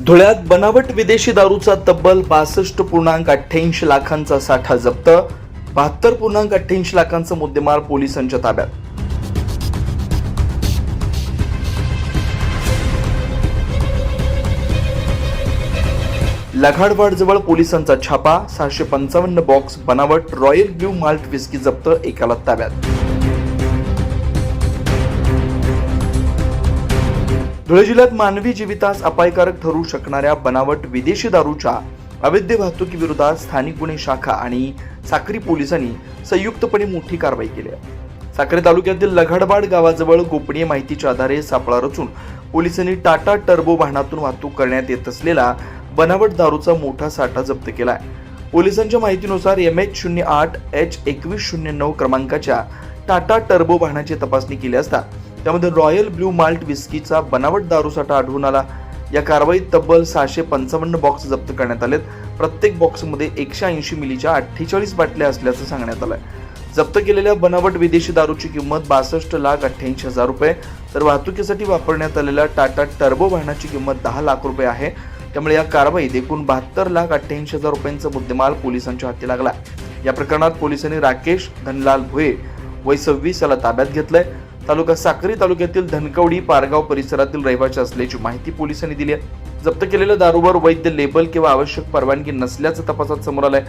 धुळ्यात बनावट विदेशी दारूचा तब्बल 62.88 लाखांचा साठा जप्त, 72.88 लाखांचा मुद्देमाल पोलिसांच्या ताब्यात. लघाडवाडजवळ पोलिसांचा छापा, 655 बॉक्स बनावट रॉयल ब्ल्यू माल्ट विस्की जप्त, एकाला ताब्यात. धुळे जिल्ह्यात मानवी जीवितास अपायकारक ठरू शकणाऱ्या बनावट विदेशी दारूच्या अवैध वाहतुकीविरोधात स्थानिक गुन्हे शाखा आणि साक्री पोलिसांनी संयुक्तपणे मोठी कारवाई केली आहे. साक्री तालुक्यातील लघाडवाड गावाजवळ गोपनीय माहितीच्या आधारे सापळा रचून पोलिसांनी टाटा टर्बो वाहनातून वाहतूक करण्यात येत असलेला बनावट दारूचा मोठा साठा जप्त केला आहे. पोलिसांच्या माहितीनुसार MH08H2109 क्रमांकाच्या टाटा टर्बो वाहनाची तपासणी केली असता त्यामध्ये रॉयल ब्ल्यू माल्ट विस्कीचा बनावट दारूसाठा आढळून आला. या कारवाईत तब्बल 655 बॉक्स जप्त करण्यात आलेत. प्रत्येक बॉक्समध्ये 180 मिलीच्या 48 बाटल्या असल्याचं सांगण्यात आलंय. जप्त केलेल्या बनावट विदेशी दारूची किंमत 62,88,000 रुपये, तर वाहतुकीसाठी वापरण्यात आलेल्या टाटा टर्बो वाहनाची किंमत 10 लाख रुपये आहे. त्यामुळे या कारवाईत एकूण 72,88,000 रुपयांचा मुद्देमाल पोलिसांच्या हाती लागला. या प्रकरणात पोलिसांनी राकेश धनलाल भोये वय 26 याला ताब्यात घेतलंय. तालुका साक्री तालुक्यातील धनकवडी पारगाव परिसरातील रहिवासी असल्याची माहिती पोलिसांनी दिली आहे. जप्त केलेल्या दारूवर वैध लेबल किंवा आवश्यक परवानगी नसल्याचं तपासात समोर आलंय.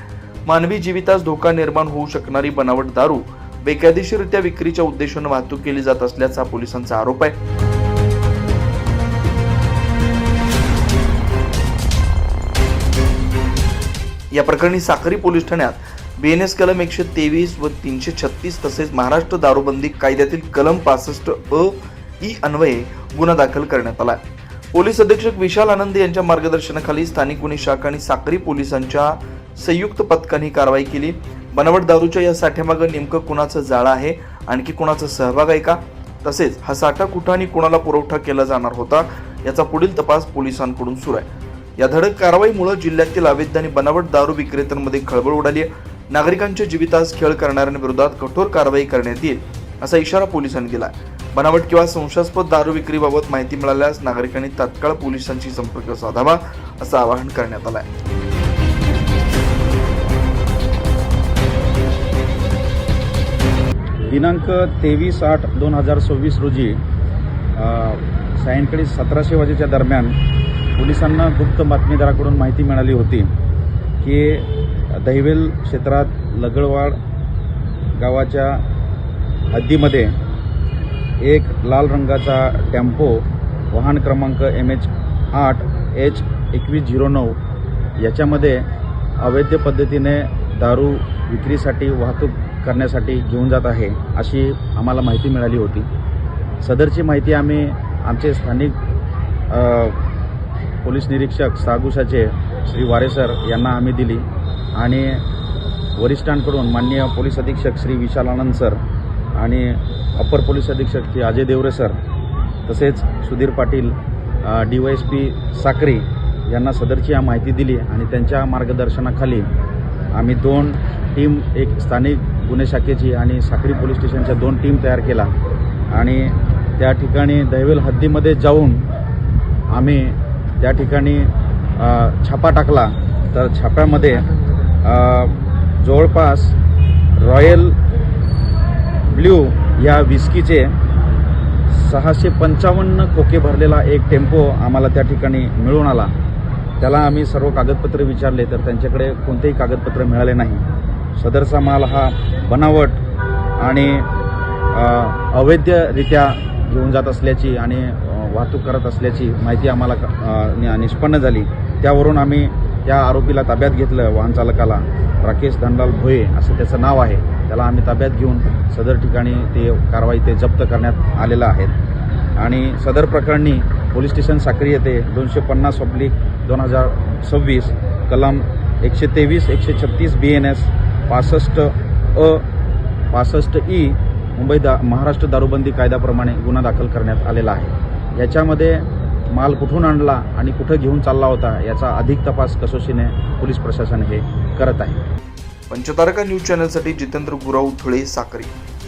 मानवी जीवितास धोका निर्माण होऊ शकणारी बनावट दारू बेकायदेशीररित्या विक्रीच्या उद्देशाने वाहतूक केली जात असल्याचा पोलिसांचा आरोप आहे. या प्रकरणी साक्री पोलीस ठाण्यात BNS कलम 123 व 336 तसेच महाराष्ट्र दारूबंदी कायद्यातील कलम 65(अ)(ई) अन्वये गुन्हा दाखल करण्यात आला. पोलीस अधीक्षक विशाल आनंद यांच्या मार्गदर्शनाखाली स्थानिक गुन्हे शाखा आणि साक्री पोलिसांच्या संयुक्त पथकाने कारवाई केली. बनावट दारूच्या या साठ्यामागे नेमकं कुणाचं जाळं आहे, आणखी कुणाचा सहभाग आहे का, तसेच हा साठा कुठं आणि कुणाला पुरवठा केला जाणार होता याचा पुढील तपास पोलिसांकडून सुरू आहे. या धडक कारवाईमुळे जिल्ह्यातील अवैध आणि बनावट दारू विक्रेत्यांमध्ये खळबळ उडाली आहे. नागरिकांच्या जीवितास खेळ करणाऱ्यांविरोधात कठोर कारवाई करण्यात येईल असा इशारा पोलिसांनी दिला. बनावट किंवा संशयास्पद दारू विक्रीबाबत माहिती मिळाल्यास नागरिकांनी तात्काळ पोलिसांशी संपर्क साधावा असं आवाहन करण्यात आलं आहे. दिनांक 23/8/2026 रोजी सायंकाळी 1700 वाजेच्या दरम्यान पोलिसांना गुप्त बातमीदाराकडून माहिती मिळाली होती की दहिवेल क्षेत्रात लगडवाड गावाच्या हद्दीमध्ये एक लाल रंगाचा टेम्पो वाहन क्रमांक MH08H2109 याच्यामध्ये अवैध पद्धतीने दारू विक्रीसाठी वाहतूक करण्यासाठी घेऊन जात आहे अशी आम्हाला माहिती मिळाली होती. सदरची माहिती आम्ही आमचे स्थानिक पोलीस निरीक्षक सागुशाचे श्री वारे सर यांना आम्ही दिली आणि वरिष्ठांकडून माननीय पोलीस अधीक्षक श्री विशाल आनंद सर आणि अप्पर पोलीस अधीक्षक श्री अजय देवरे सर तसेच सुधीर पाटील DYSP साक्री यांना सदरची माहिती दिली आणि त्यांच्या मार्गदर्शनाखाली आम्ही 2 टीम, एक स्थानिक गुन्हे शाखेची आणि साक्री पोलीस स्टेशनच्या 2 टीम तयार केला आणि त्या ठिकाणी दहिवेल हद्दीमध्ये जाऊन आम्ही त्या ठिकाणी छापा टाकला. तर छाप्यामध्ये जवळपास रॉयल ब्ल्यू या विस्कीचे 655 खोके भरलेला एक टेम्पो आम्हाला त्या ठिकाणी मिळून आला. त्याला आम्ही सर्व कागदपत्रे विचारले तर त्यांच्याकडे कोणतेही कागदपत्र मिळाले नाही. सदरचा माल हा बनावट आणि अवैधरित्या घेऊन जात असल्याची आणि वाहतूक करत असल्याची माहिती आम्हाला निष्पन्न झाली. त्यावरून आम्ही त्या आरोपीला ताब्यात घेतलं. वाहन चालकाला राकेश धनलाल भोये असं त्याचं नाव आहे. त्याला आम्ही ताब्यात घेऊन सदर ठिकाणी कारवाई जप्त करण्यात आलेलं आहे आणि सदर प्रकरणी पोलीस स्टेशन साक्री येथे 250/2026 कलम 123-136 BNS 65(अ) 65(ई) महाराष्ट्र दारूबंदी कायद्याप्रमाणे गुन्हा दाखल करण्यात आलेला आहे. याच्यामध्ये माल कुठून आणला आणि कुठं घेऊन चालला होता याचा अधिक तपास कसोशीने पोलीस प्रशासन हे करत आहे. पंचतारका न्यूज चॅनलसाठी जितेंद्र गुराव, धुळे, साक्री.